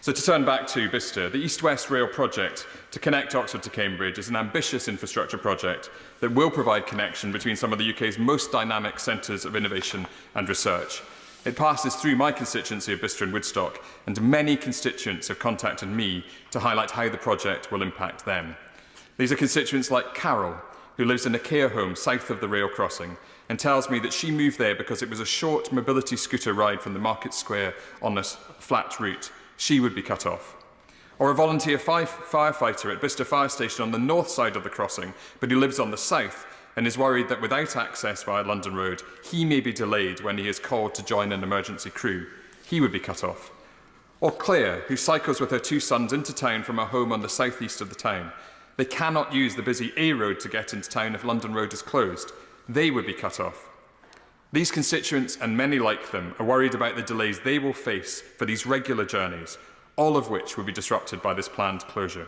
So to turn back to Bicester, the East-West Rail project to connect Oxford to Cambridge is an ambitious infrastructure project that will provide connection between some of the UK's most dynamic centres of innovation and research. It passes through my constituency of Bicester and Woodstock, and many constituents have contacted me to highlight how the project will impact them. These are constituents like Carol, who lives in a care home south of the rail crossing, and tells me that she moved there because it was a short mobility scooter ride from the Market Square on a flat route. She would be cut off. Or a volunteer firefighter at Bicester Fire Station on the north side of the crossing, but who lives on the south and is worried that without access via London Road, he may be delayed when he is called to join an emergency crew. He would be cut off. Or Claire, who cycles with her 2 sons into town from her home on the southeast of the town. They cannot use the busy A road to get into town if London Road is closed. They would be cut off. These constituents, and many like them, are worried about the delays they will face for these regular journeys, all of which will be disrupted by this planned closure.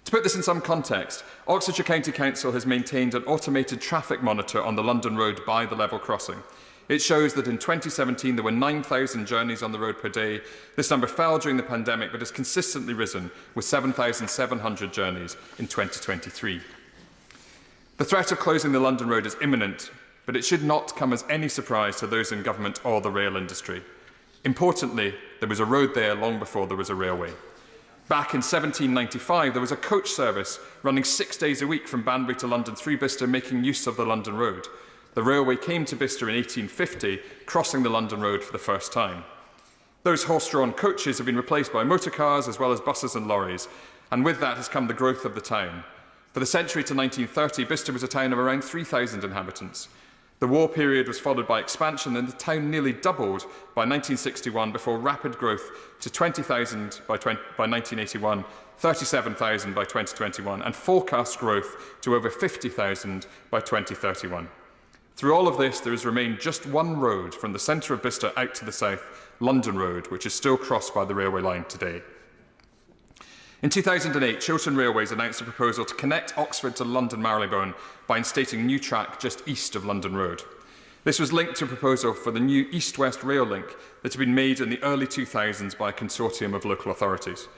To put this in some context, Oxfordshire County Council has maintained an automated traffic monitor on the London Road by the level crossing. It shows that in 2017 there were 9,000 journeys on the road per day. This number fell during the pandemic but has consistently risen, with 7,700 journeys in 2023. The threat of closing the London Road is imminent, but it should not come as any surprise to those in government or the rail industry. Importantly, there was a road there long before there was a railway. Back in 1795, there was a coach service running 6 days a week from Banbury to London through Bicester, making use of the London Road. The railway came to Bicester in 1850, crossing the London Road for the first time. Those horse-drawn coaches have been replaced by motor cars as well as buses and lorries, and with that has come the growth of the town. For the century to 1930, Bicester was a town of around 3,000 inhabitants. The war period was followed by expansion, and the town nearly doubled by 1961 before rapid growth to 20,000 by 1981, 37,000 by 2021, and forecast growth to over 50,000 by 2031. Through all of this, there has remained just one road from the centre of Bicester out to the south, London Road, which is still crossed by the railway line today. In 2008, Chiltern Railways announced a proposal to connect Oxford to London Marylebone by instating a new track just east of London Road. This was linked to a proposal for the new east-west rail link that had been made in the early 2000s by a consortium of local authorities.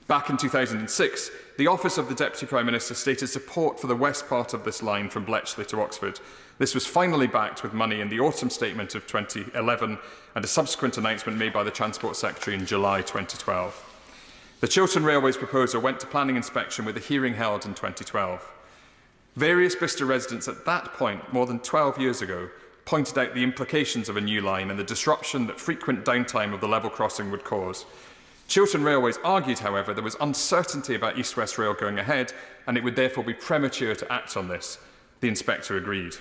Back in 2006, the Office of the Deputy Prime Minister stated support for the west part of this line from Bletchley to Oxford. This was finally backed with money in the autumn statement of 2011 and a subsequent announcement made by the Transport Secretary in July 2012. The Chiltern Railways proposal went to planning inspection with a hearing held in 2012. Various Bicester residents at that point, more than 12 years ago, pointed out the implications of a new line and the disruption that frequent downtime of the level crossing would cause. Chiltern Railways argued, however, there was uncertainty about East-West Rail going ahead, and it would therefore be premature to act on this. The inspector agreed.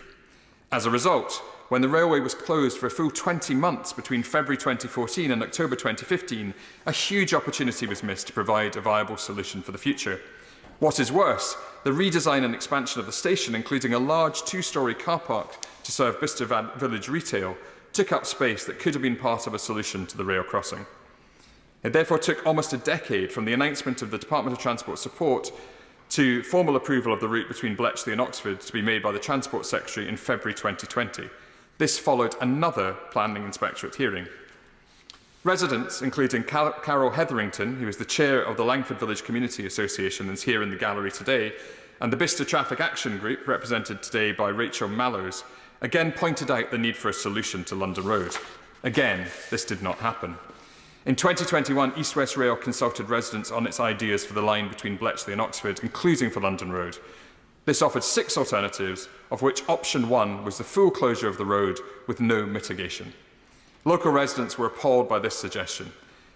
As a result, when the railway was closed for a full 20 months between February 2014 and October 2015, a huge opportunity was missed to provide a viable solution for the future. What is worse, the redesign and expansion of the station, including a large 2-storey car park to serve Bicester Village retail, took up space that could have been part of a solution to the rail crossing. It therefore took almost a decade from the announcement of the Department of Transport support to formal approval of the route between Bletchley and Oxford to be made by the Transport Secretary in February 2020. This followed another planning inspectorate hearing. Residents, including Carol Hetherington, who is the chair of the Langford Village Community Association and is here in the gallery today, and the Bicester Traffic Action Group, represented today by Rachel Mallows, again pointed out the need for a solution to London Road. Again, this did not happen. In 2021, East West Rail consulted residents on its ideas for the line between Bletchley and Oxford, including for London Road. This offered 6 alternatives, of which option 1 was the full closure of the road with no mitigation. Local residents were appalled by this suggestion.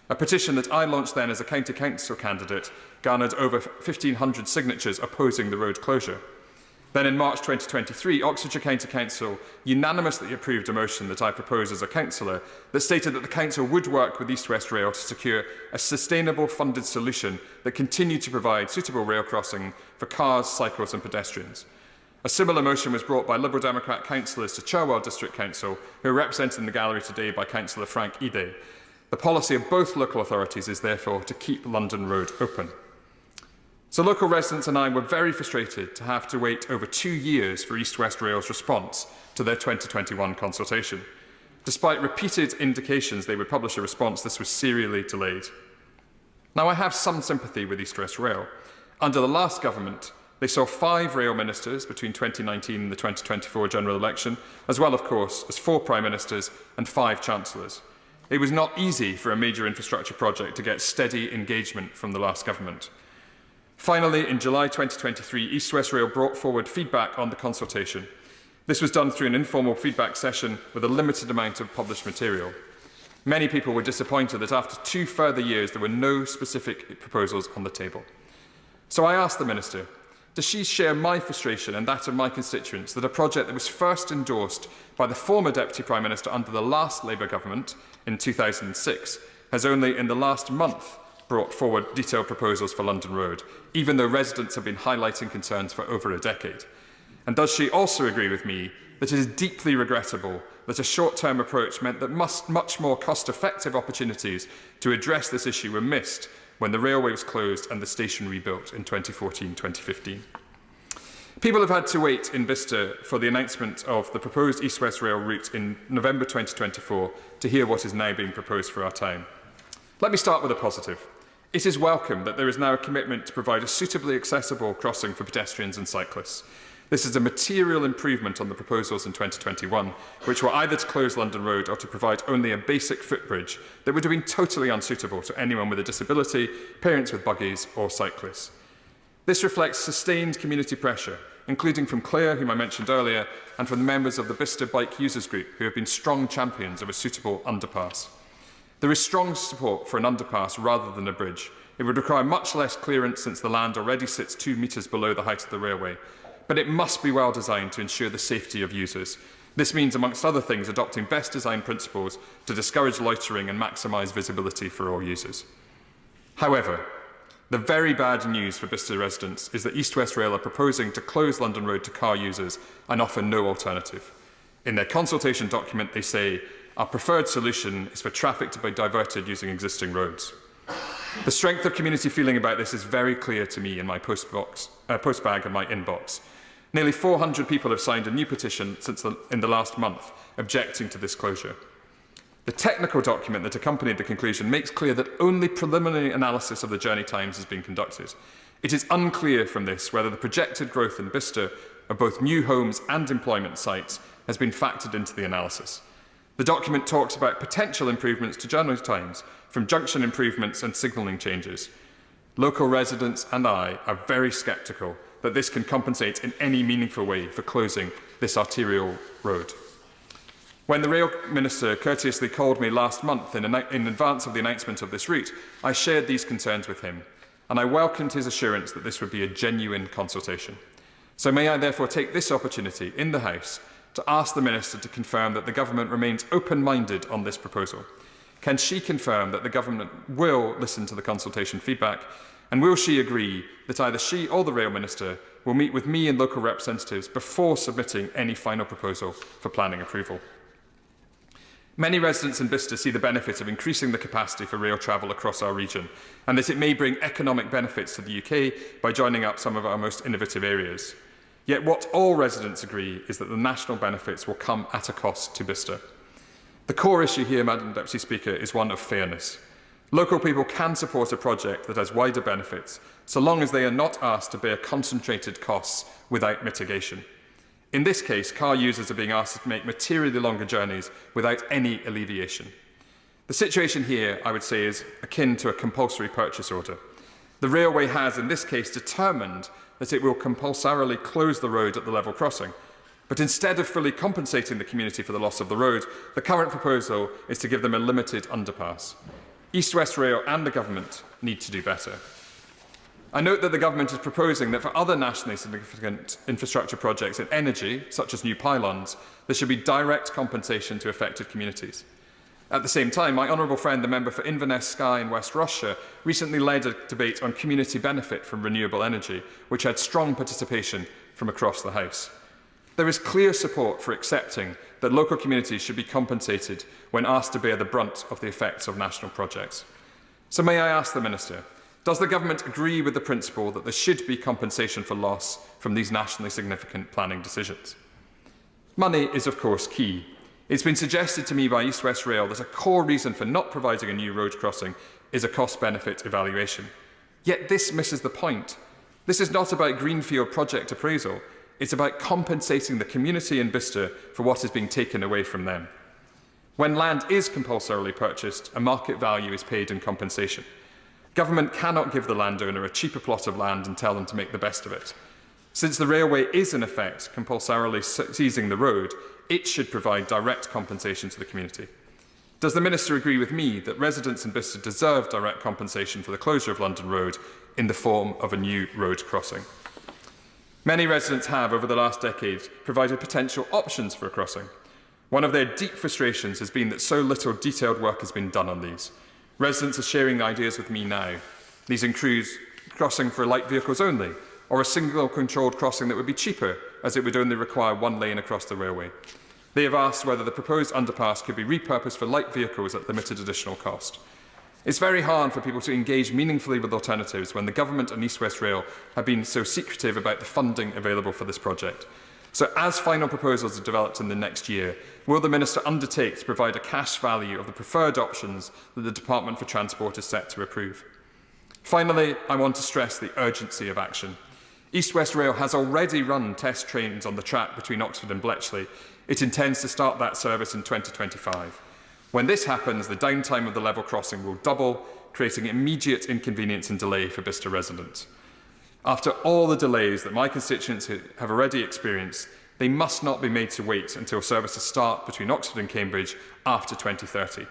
A petition that I launched then as a county council candidate garnered over 1,500 signatures opposing the road closure. Then in March 2023, Oxfordshire County Council unanimously approved a motion that I proposed as a councillor that stated that the council would work with East West Rail to secure a sustainable funded solution that continued to provide suitable rail crossing for cars, cycles and pedestrians. A similar motion was brought by Liberal Democrat councillors to Cherwell District Council, who are represented in the gallery today by Councillor Frank Ide. The policy of both local authorities is therefore to keep London Road open. So local residents and I were very frustrated to have to wait over 2 years for East West Rail's response to their 2021 consultation. Despite repeated indications they would publish a response, this was serially delayed. Now, I have some sympathy with East West Rail. Under the last government, they saw 5 rail ministers between 2019 and the 2024 general election, as well, of course, as 4 prime ministers and 5 chancellors. It was not easy for a major infrastructure project to get steady engagement from the last government. Finally, in July 2023, East West Rail brought forward feedback on the consultation. This was done through an informal feedback session with a limited amount of published material. Many people were disappointed that after 2 further years there were no specific proposals on the table. So I asked the Minister, does she share my frustration and that of my constituents that a project that was first endorsed by the former Deputy Prime Minister under the last Labour government in 2006 has only in the last month brought forward detailed proposals for London Road, even though residents have been highlighting concerns for over a decade? And does she also agree with me that it is deeply regrettable that a short-term approach meant that much more cost-effective opportunities to address this issue were missed when the railway was closed and the station rebuilt in 2014-2015? People have had to wait in Bicester for the announcement of the proposed East-West Rail route in November 2024 to hear what is now being proposed for our town. Let me start with a positive. It is welcome that there is now a commitment to provide a suitably accessible crossing for pedestrians and cyclists. This is a material improvement on the proposals in 2021, which were either to close London Road or to provide only a basic footbridge that would have been totally unsuitable to anyone with a disability, parents with buggies or cyclists. This reflects sustained community pressure, including from Claire, whom I mentioned earlier, and from the members of the Bicester Bike Users Group, who have been strong champions of a suitable underpass. There is strong support for an underpass rather than a bridge. It would require much less clearance since the land already sits 2 metres below the height of the railway, but it must be well designed to ensure the safety of users. This means, amongst other things, adopting best design principles to discourage loitering and maximise visibility for all users. However, the very bad news for Bicester residents is that East West Rail are proposing to close London Road to car users and offer no alternative. In their consultation document, they say, our preferred solution is for traffic to be diverted using existing roads. The strength of community feeling about this is very clear to me in my postbag and my inbox. Nearly 400 people have signed a new petition in the last month objecting to this closure. The technical document that accompanied the conclusion makes clear that only preliminary analysis of the journey times has been conducted. It is unclear from this whether the projected growth in Bicester of both new homes and employment sites has been factored into the analysis. The document talks about potential improvements to journey times, from junction improvements and signalling changes. Local residents and I are very sceptical that this can compensate in any meaningful way for closing this arterial road. When the Rail Minister courteously called me last month in advance of the announcement of this route, I shared these concerns with him, and I welcomed his assurance that this would be a genuine consultation. So may I therefore take this opportunity in the House to ask the Minister to confirm that the Government remains open-minded on this proposal. Can she confirm that the Government will listen to the consultation feedback, and will she agree that either she or the Rail Minister will meet with me and local representatives before submitting any final proposal for planning approval? Many residents in Bicester see the benefit of increasing the capacity for rail travel across our region, and that it may bring economic benefits to the UK by joining up some of our most innovative areas. Yet what all residents agree is that the national benefits will come at a cost to Bicester. The core issue here, Madam Deputy Speaker, is one of fairness. Local people can support a project that has wider benefits, so long as they are not asked to bear concentrated costs without mitigation. In this case, car users are being asked to make materially longer journeys without any alleviation. The situation here, I would say, is akin to a compulsory purchase order. The railway has, in this case, determined that it will compulsorily close the road at the level crossing. But instead of fully compensating the community for the loss of the road, the current proposal is to give them a limited underpass. East West Rail and the Government need to do better. I note that the Government is proposing that for other nationally significant infrastructure projects in energy, such as new pylons, there should be direct compensation to affected communities. At the same time, my honourable friend, the member for Inverness, Skye and West Rossshire, recently led a debate on community benefit from renewable energy, which had strong participation from across the House. There is clear support for accepting that local communities should be compensated when asked to bear the brunt of the effects of national projects. So may I ask the Minister, does the Government agree with the principle that there should be compensation for loss from these nationally significant planning decisions? Money is, of course, key. It's been suggested to me by East West Rail that a core reason for not providing a new road crossing is a cost-benefit evaluation. Yet this misses the point. This is not about greenfield project appraisal. It's about compensating the community in Bicester for what is being taken away from them. When land is compulsorily purchased, a market value is paid in compensation. Government cannot give the landowner a cheaper plot of land and tell them to make the best of it. Since the railway is, in effect, compulsorily seizing the road, it should provide direct compensation to the community. Does the Minister agree with me that residents in Bicester deserve direct compensation for the closure of London Road in the form of a new road crossing? Many residents have, over the last decade, provided potential options for a crossing. One of their deep frustrations has been that so little detailed work has been done on these. Residents are sharing ideas with me now. These include crossing for light vehicles only, or a single controlled crossing that would be cheaper, as it would only require one lane across the railway. They have asked whether the proposed underpass could be repurposed for light vehicles at limited additional cost. It's very hard for people to engage meaningfully with alternatives when the government and East West Rail have been so secretive about the funding available for this project. So as final proposals are developed in the next year, will the Minister undertake to provide a cash value of the preferred options that the Department for Transport is set to approve? Finally, I want to stress the urgency of action. East West Rail has already run test trains on the track between Oxford and Bletchley. It intends to start that service in 2025. When this happens, the downtime of the level crossing will double, creating immediate inconvenience and delay for Bicester residents. After all the delays that my constituents have already experienced, they must not be made to wait until services start between Oxford and Cambridge after 2030.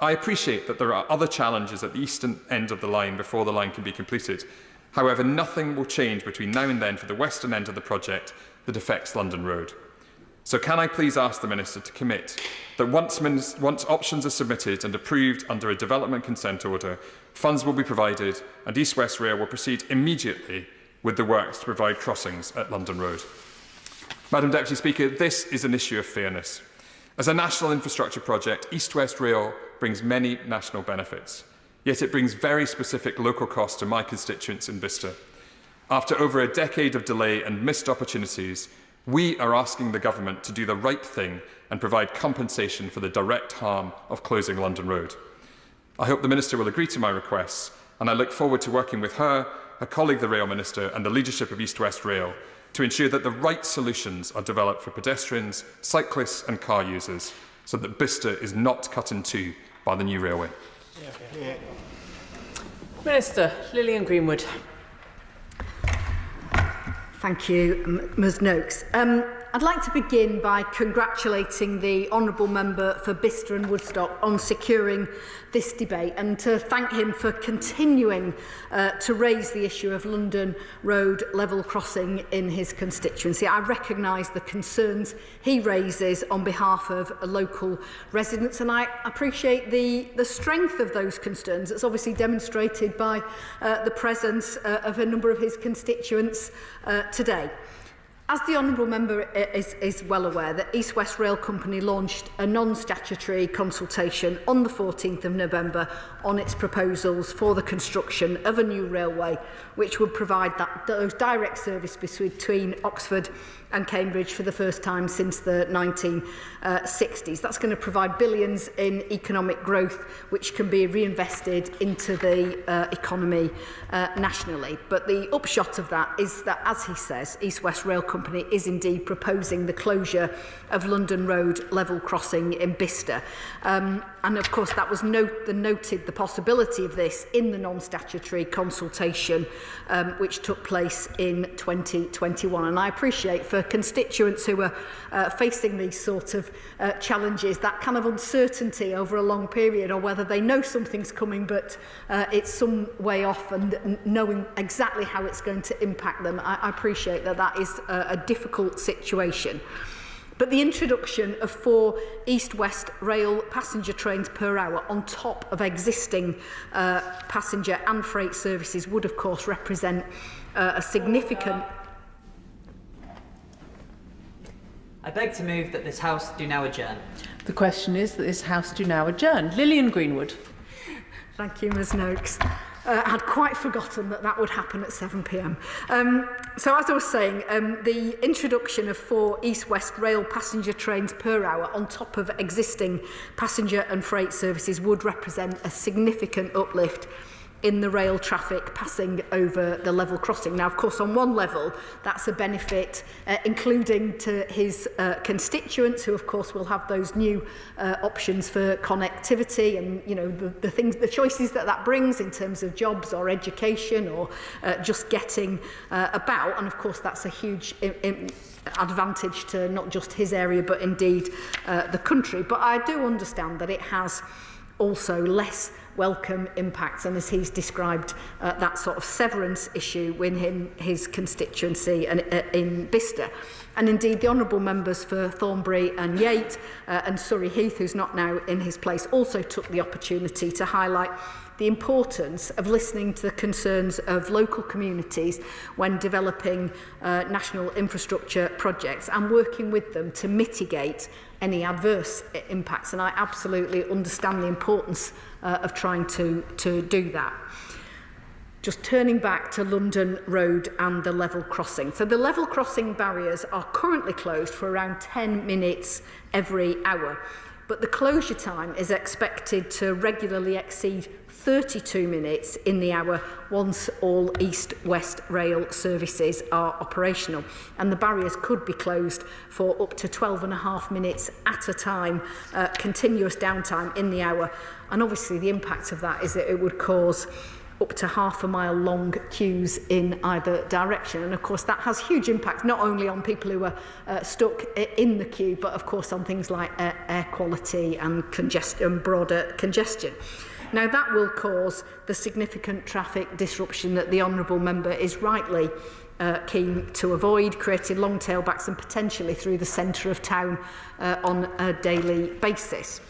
I appreciate that there are other challenges at the eastern end of the line before the line can be completed. However, nothing will change between now and then for the western end of the project that affects London Road. So can I please ask the Minister to commit that once options are submitted and approved under a development consent order, funds will be provided and East West Rail will proceed immediately with the works to provide crossings at London Road. Madam Deputy Speaker, this is an issue of fairness. As a national infrastructure project, East West Rail brings many national benefits, yet it brings very specific local costs to my constituents in Bicester. After over a decade of delay and missed opportunities, we are asking the government to do the right thing and provide compensation for the direct harm of closing London Road. I hope the Minister will agree to my requests, and I look forward to working with her colleague the Rail Minister and the leadership of East West Rail to ensure that the right solutions are developed for pedestrians, cyclists and car users so that Bicester is not cut in two by the new railway. Minister, Lilian Greenwood. Thank you, Ms Noakes. I'd like to begin by congratulating the Honourable Member for Bicester and Woodstock on securing this debate and to thank him for continuing to raise the issue of London Road level crossing in his constituency. I recognise the concerns he raises on behalf of local residents, and I appreciate the strength of those concerns. It's obviously demonstrated by the presence of a number of his constituents today. As the Honourable Member is well aware, the East West Rail Company launched a non-statutory consultation on the 14th of November on its proposals for the construction of a new railway which would provide those direct service between Oxford and Cambridge for the first time since the 1960s. That's going to provide billions in economic growth which can be reinvested into the economy nationally. But the upshot of that is that, as he says, East West Rail Company is indeed proposing the closure of London Road level crossing in Bicester. And of course that was noted the possibility of this in the non-statutory consultation which took place in 2021. And I appreciate for constituents who are facing these sort of challenges, that kind of uncertainty over a long period, or whether they know something's coming but it's some way off, and knowing exactly how it's going to impact them. I appreciate that that is a difficult situation. But the introduction of 4 east-west rail passenger trains per hour on top of existing passenger and freight services would, of course, represent a significant... I beg to move that this House do now adjourn. The question is that this House do now adjourn. Lilian Greenwood. Thank you, Ms Noakes. I'd quite forgotten that that would happen at 7 p.m. So as I was saying, the introduction of 4 east-west rail passenger trains per hour on top of existing passenger and freight services would represent a significant uplift in the rail traffic passing over the level crossing. Now, of course, on one level, that's a benefit, including to his constituents, who, of course, will have those new options for connectivity and, you know, the choices that brings in terms of jobs or education or just getting about. And, of course, that's a huge advantage to not just his area, but indeed the country. But I do understand that it has also less welcome impacts, and as he's described, that sort of severance issue within his constituency and in Bicester. And indeed, the honourable members for Thornbury and Yate and Surrey Heath, who's not now in his place, also took the opportunity to highlight the importance of listening to the concerns of local communities when developing national infrastructure projects and working with them to mitigate any adverse impacts. And I absolutely understand the importance of trying to do that. Just turning back to London Road and the level crossing. So the level crossing barriers are currently closed for around 10 minutes every hour, but the closure time is expected to regularly exceed 32 minutes in the hour once all east-west rail services are operational. And the barriers could be closed for up to 12.5 minutes at a time, continuous downtime in the hour. And obviously the impact of that is that it would cause up to half a mile long queues in either direction. And of course that has huge impact not only on people who are stuck in the queue, but of course on things like air quality and broader congestion. Now that will cause the significant traffic disruption that the honourable member is rightly keen to avoid, creating long tailbacks and potentially through the centre of town on a daily basis.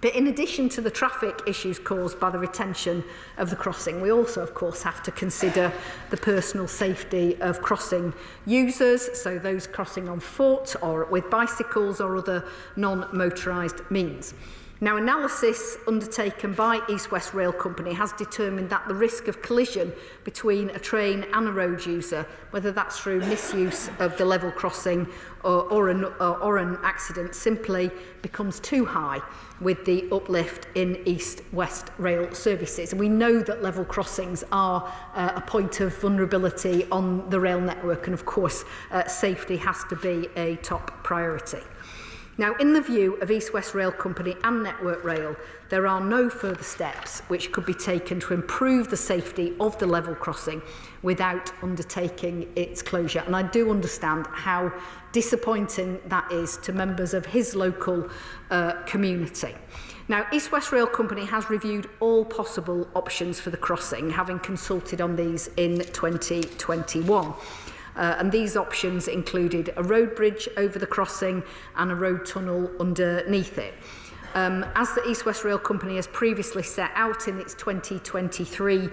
But in addition to the traffic issues caused by the retention of the crossing, we also, of course, have to consider the personal safety of crossing users, so those crossing on foot or with bicycles or other non-motorised means. Now, analysis undertaken by East West Rail Company has determined that the risk of collision between a train and a road user, whether that's through misuse of the level crossing or an accident, simply becomes too high with the uplift in East-West rail services. And we know that level crossings are a point of vulnerability on the rail network, and of course safety has to be a top priority. Now, in the view of East West Rail Company and Network Rail, there are no further steps which could be taken to improve the safety of the level crossing without undertaking its closure. And I do understand how disappointing that is to members of his local community. Now, East West Rail Company has reviewed all possible options for the crossing, having consulted on these in 2021. And these options included a road bridge over the crossing and a road tunnel underneath it. As the East West Rail Company has previously set out in its 2023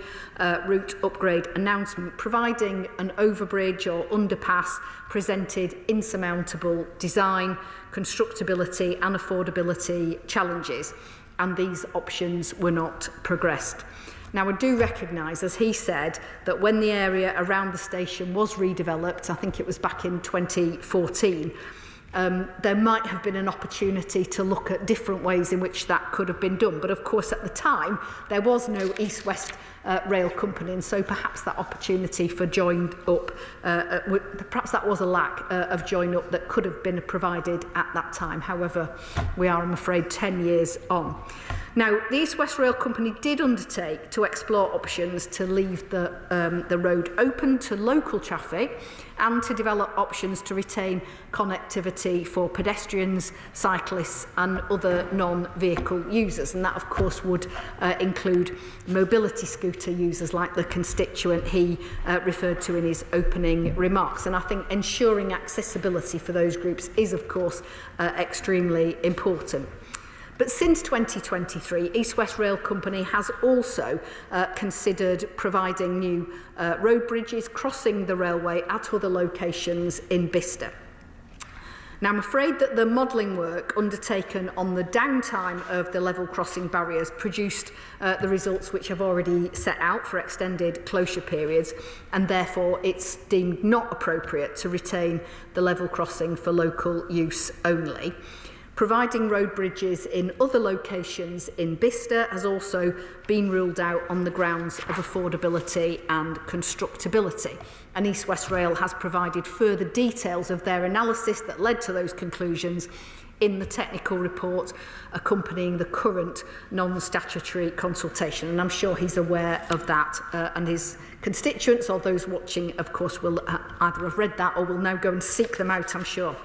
route upgrade announcement, providing an overbridge or underpass presented insurmountable design, constructability and affordability challenges, and these options were not progressed. Now, I do recognise, as he said, that when the area around the station was redeveloped, I think it was back in 2014, there might have been an opportunity to look at different ways in which that could have been done. But of course, at the time, there was no East West Rail Company, and so perhaps that opportunity for joined up, perhaps that was a lack of join up that could have been provided at that time. However, we are, I'm afraid, 10 years on. Now, the East West Rail Company did undertake to explore options to leave the road open to local traffic and to develop options to retain connectivity for pedestrians, cyclists and other non-vehicle users. And that, of course, would include mobility scooter users like the constituent he referred to in his opening remarks. And I think ensuring accessibility for those groups is, of course, extremely important. But since 2023, East West Rail Company has also considered providing new road bridges crossing the railway at other locations in Bicester. Now, I'm afraid that the modelling work undertaken on the downtime of the level crossing barriers produced the results which I've already set out for extended closure periods, and therefore it's deemed not appropriate to retain the level crossing for local use only. Providing road bridges in other locations in Bicester has also been ruled out on the grounds of affordability and constructability. And East West Rail has provided further details of their analysis that led to those conclusions in the technical report accompanying the current non-statutory consultation. And I'm sure he's aware of that, and his constituents or those watching, of course, will either have read that or will now go and seek them out, I'm sure.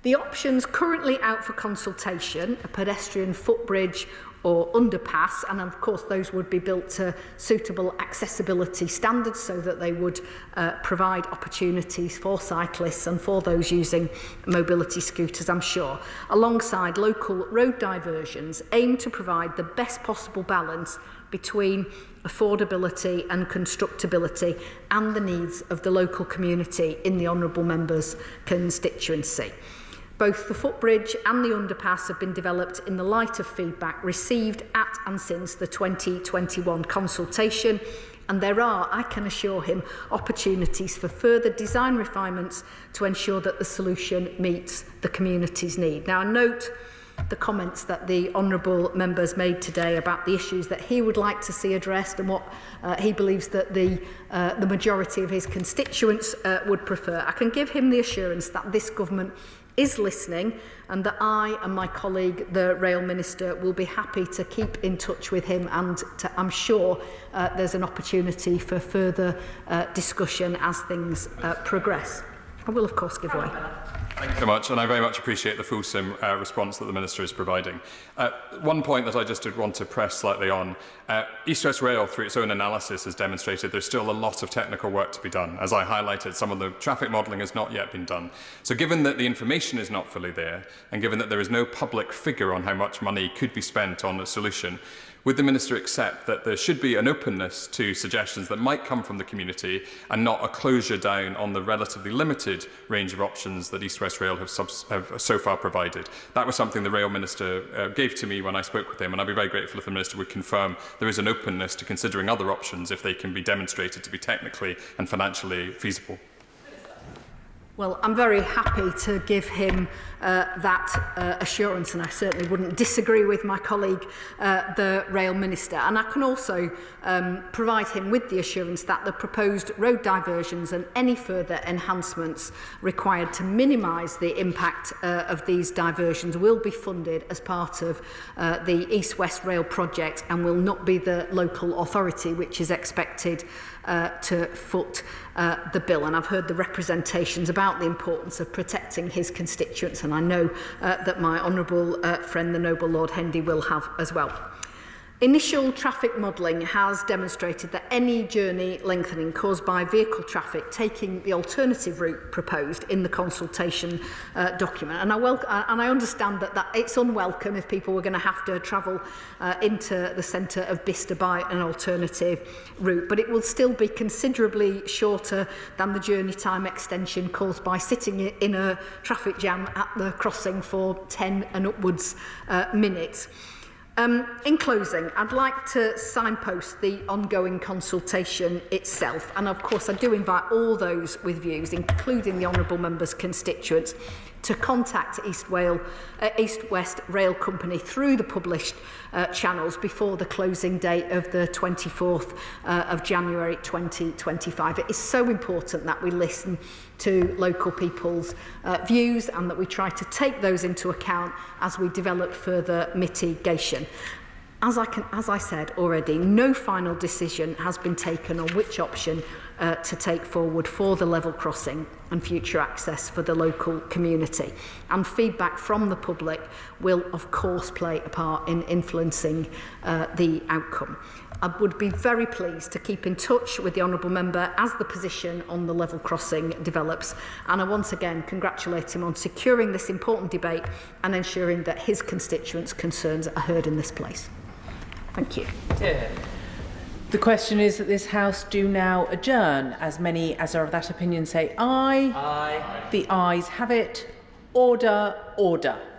The options currently out for consultation, a pedestrian footbridge or underpass, and of course those would be built to suitable accessibility standards so that they would provide opportunities for cyclists and for those using mobility scooters, I'm sure, alongside local road diversions aim to provide the best possible balance between affordability and constructability and the needs of the local community in the Honourable Member's constituency. Both the footbridge and the underpass have been developed in the light of feedback received at and since the 2021 consultation, and there are, I can assure him, opportunities for further design refinements to ensure that the solution meets the community's need. Now, I note the comments that the Honourable Members made today about the issues that he would like to see addressed and what he believes that the majority of his constituents would prefer. I can give him the assurance that this government is listening, and that I and my colleague, the Rail Minister, will be happy to keep in touch with him, and I'm sure there's an opportunity for further discussion as things progress. I will, of course, give way. Thank you so much, and I very much appreciate the fulsome response that the Minister is providing. One point that I just did want to press slightly on, East West Rail, through its own analysis, has demonstrated there's still a lot of technical work to be done. As I highlighted, some of the traffic modelling has not yet been done. So given that the information is not fully there, and given that there is no public figure on how much money could be spent on a solution, would the Minister accept that there should be an openness to suggestions that might come from the community and not a closure down on the relatively limited range of options that East West Rail have so far provided? That was something the Rail Minister gave to me when I spoke with him, and I'd be very grateful if the Minister would confirm there is an openness to considering other options if they can be demonstrated to be technically and financially feasible. Well, I'm very happy to give him that assurance, and I certainly wouldn't disagree with my colleague, the Rail Minister. And I can also provide him with the assurance that the proposed road diversions and any further enhancements required to minimise the impact of these diversions will be funded as part of the East West Rail project, and will not be the local authority which is expected to foot the bill. And I've heard the representations about the importance of protecting his constituents, and I know that my honourable friend, the Noble Lord Hendy, will have as well. Initial traffic modelling has demonstrated that any journey lengthening caused by vehicle traffic taking the alternative route proposed in the consultation document, and I understand that it's unwelcome if people were going to have to travel into the centre of Bicester by an alternative route, but it will still be considerably shorter than the journey time extension caused by sitting in a traffic jam at the crossing for 10 and upwards minutes. In closing, I'd like to signpost the ongoing consultation itself, and of course I do invite all those with views, including the Honourable Member's constituents, to contact East West Rail Company through the published channels before the closing date of the 24th of January 2025. It is so important that we listen to local people's views and that we try to take those into account as we develop further mitigation. As I said already, no final decision has been taken on which option to take forward for the level crossing and future access for the local community. And feedback from the public will, of course, play a part in influencing the outcome. I would be very pleased to keep in touch with the Honourable Member as the position on the level crossing develops, and I once again congratulate him on securing this important debate and ensuring that his constituents' concerns are heard in this place. Thank you. The question is that this House do now adjourn. As many as are of that opinion say aye. Aye. The ayes have it. Order, order.